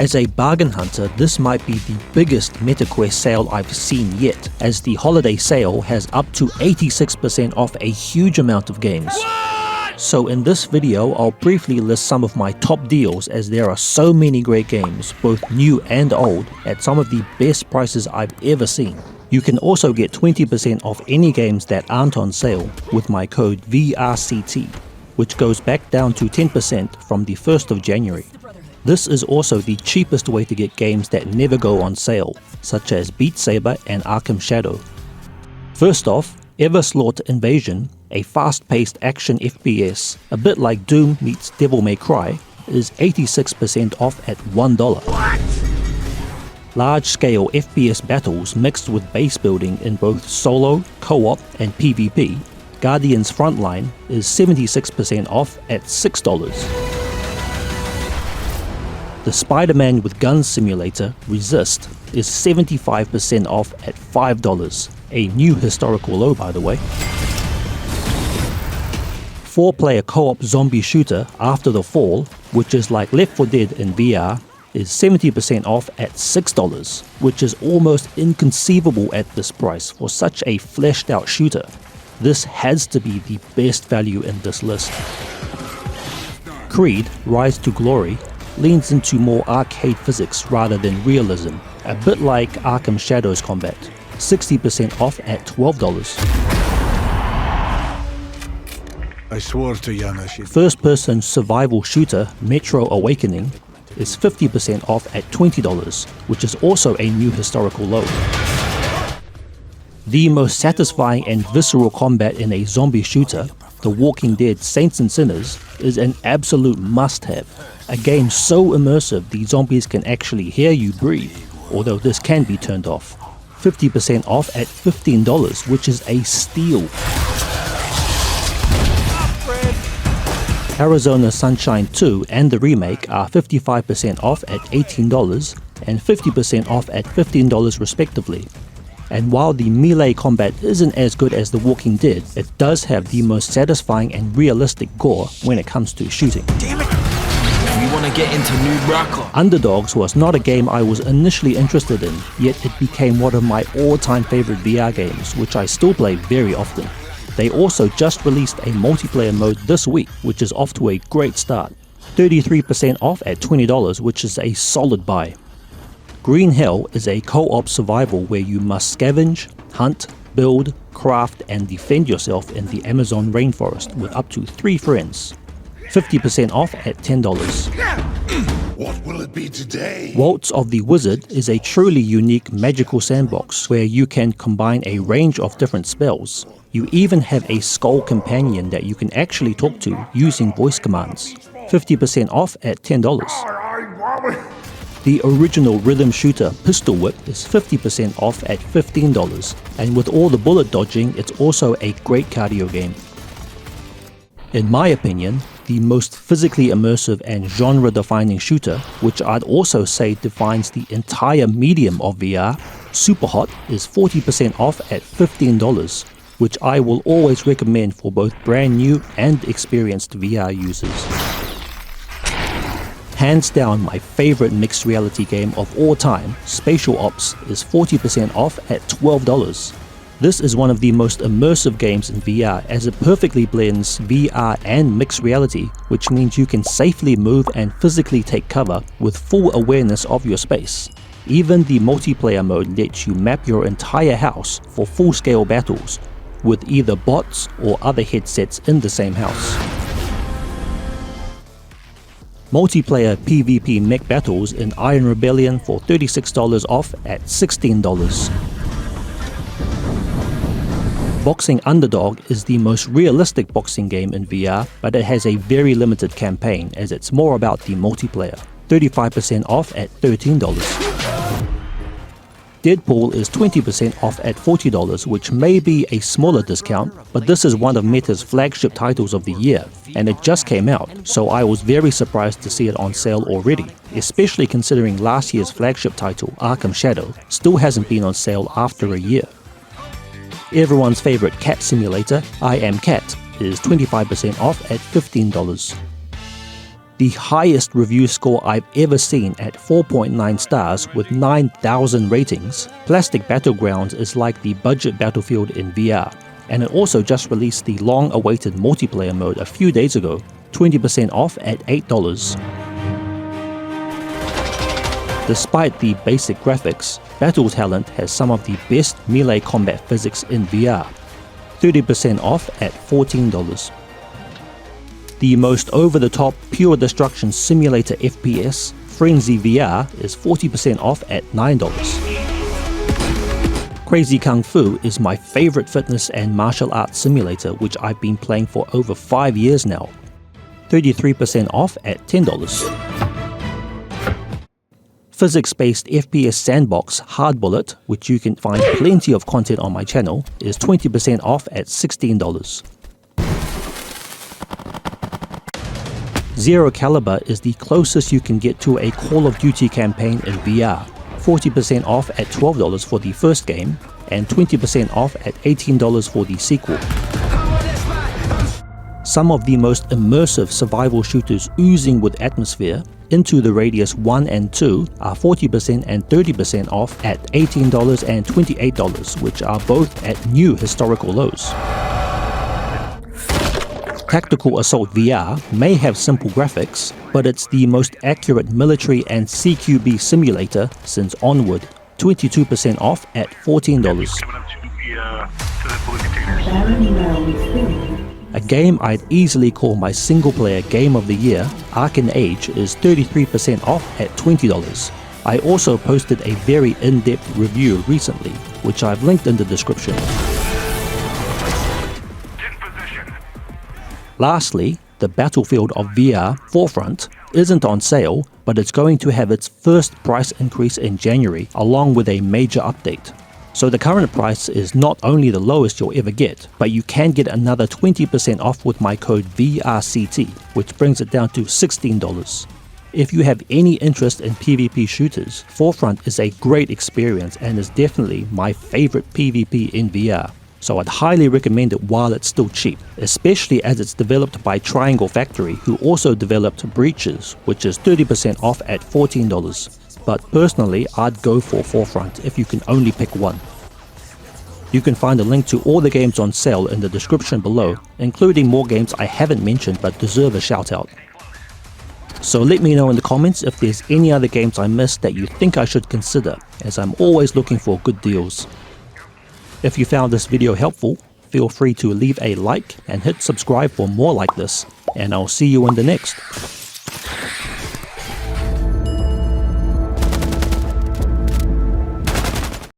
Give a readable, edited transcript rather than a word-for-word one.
As a bargain hunter, this might be the biggest MetaQuest sale I've seen yet, as the holiday sale has up to 86% off a huge amount of games. So in this video, I'll briefly list some of my top deals, as there are so many great games, both new and old, at some of the best prices I've ever seen. You can also get 20% off any games that aren't on sale with my code VRCT, which goes back down to 10% from the 1st of January. This is also the cheapest way to get games that never go on sale, such as Beat Saber and Arkham Shadow. First off, Everslot Invasion, a fast-paced action FPS, a bit like Doom meets Devil May Cry, is 86% off at $1. Large-scale FPS battles mixed with base building in both solo, co-op and PvP, Guardians Frontline is 76% off at $6. The Spider-Man with Guns simulator, Resist, is 75% off at $5, a new historical low by the way. 4-player co-op zombie shooter After the Fall, which is like Left 4 Dead in VR, is 70% off at $6, which is almost inconceivable at this price for such a fleshed out shooter. This has to be the best value in this list. Creed Rise to Glory leans into more arcade physics rather than realism, a bit like Arkham Shadow's combat, 60% off at $12. I swore to Yana she'd... First-person survival shooter Metro Awakening is 50% off at $20, which is also a new historical low. The most satisfying and visceral combat in a zombie shooter, The Walking Dead Saints and Sinners, is an absolute must-have. A game so immersive the zombies can actually hear you breathe, although this can be turned off. 50% off at $15, which is a steal. Arizona Sunshine 2 and the remake are 55% off at $18 and 50% off at $15 respectively. And while the melee combat isn't as good as The Walking Dead, it does have the most satisfying and realistic gore when it comes to shooting. Damn it! We want to get into Noob Rocker. Underdogs was not a game I was initially interested in, yet it became one of my all-time favorite VR games, which I still play very often. They also just released a multiplayer mode this week, which is off to a great start. 33% off at $20, which is a solid buy. Green Hell is a co-op survival where you must scavenge, hunt, build, craft and defend yourself in the Amazon rainforest with up to 3 friends. 50% off at $10. What will it be today? Waltz of the Wizard is a truly unique magical sandbox where you can combine a range of different spells. You even have a skull companion that you can actually talk to using voice commands. 50% off at $10. The original rhythm shooter Pistol Whip is 50% off at $15, and with all the bullet dodging, it's also a great cardio game. In my opinion, the most physically immersive and genre-defining shooter, which I'd also say defines the entire medium of VR, Superhot is 40% off at $15, which I will always recommend for both brand new and experienced VR users. Hands down my favorite mixed reality game of all time, Spatial Ops, is 40% off at $12. This is one of the most immersive games in VR, as it perfectly blends VR and mixed reality, which means you can safely move and physically take cover with full awareness of your space. Even the multiplayer mode lets you map your entire house for full-scale battles, with either bots or other headsets in the same house. Multiplayer PvP mech battles in Iron Rebellion for $36 off at $16. Boxing Underdog is the most realistic boxing game in VR, but it has a very limited campaign as it's more about the multiplayer. 35% off at $13. Deadpool is 20% off at $40, which may be a smaller discount, but this is one of Meta's flagship titles of the year, and it just came out, so I was very surprised to see it on sale already, especially considering last year's flagship title, Arkham Shadow, still hasn't been on sale after a year. Everyone's favorite cat simulator, I Am Cat, is 25% off at $15. The highest review score I've ever seen at 4.9 stars with 9,000 ratings. Plastic Battlegrounds is like the budget Battlefield in VR, and it also just released the long-awaited multiplayer mode a few days ago, 20% off at $8. Despite the basic graphics, Battle Talent has some of the best melee combat physics in VR, 30% off at $14. The most over-the-top pure destruction simulator FPS, Frenzy VR, is 40% off at $9. Crazy Kung Fu is my favorite fitness and martial arts simulator which I've been playing for over 5 years now, 33% off at $10. Physics-based FPS sandbox Hard Bullet, which you can find plenty of content on my channel, is 20% off at $16. Zero Caliber is the closest you can get to a Call of Duty campaign in VR, 40% off at $12 for the first game, and 20% off at $18 for the sequel. Some of the most immersive survival shooters oozing with atmosphere, Into the Radius 1 and 2, are 40% and 30% off at $18 and $28, which are both at new historical lows. Tactical Assault VR may have simple graphics, but it's the most accurate military and CQB simulator since Onward, 22% off at $14. A game I'd easily call my single-player game of the year, Arcane Age, is 33% off at $20. I also posted a very in-depth review recently, which I've linked in the description. Lastly, the Battlefield of VR, Forefront, isn't on sale, but it's going to have its first price increase in January, along with a major update. So the current price is not only the lowest you'll ever get, but you can get another 20% off with my code VRCT, which brings it down to $16. If you have any interest in PvP shooters, Forefront is a great experience and is definitely my favorite PvP in VR. So I'd highly recommend it while it's still cheap, especially as it's developed by Triangle Factory, who also developed Breaches, which is 30% off at $14. But personally, I'd go for Forefront if you can only pick one. You can find a link to all the games on sale in the description below, including more games I haven't mentioned but deserve a shout out. So let me know in the comments if there's any other games I missed that you think I should consider, as I'm always looking for good deals. If you found this video helpful, feel free to leave a like and hit subscribe for more like this, and I'll see you in the next.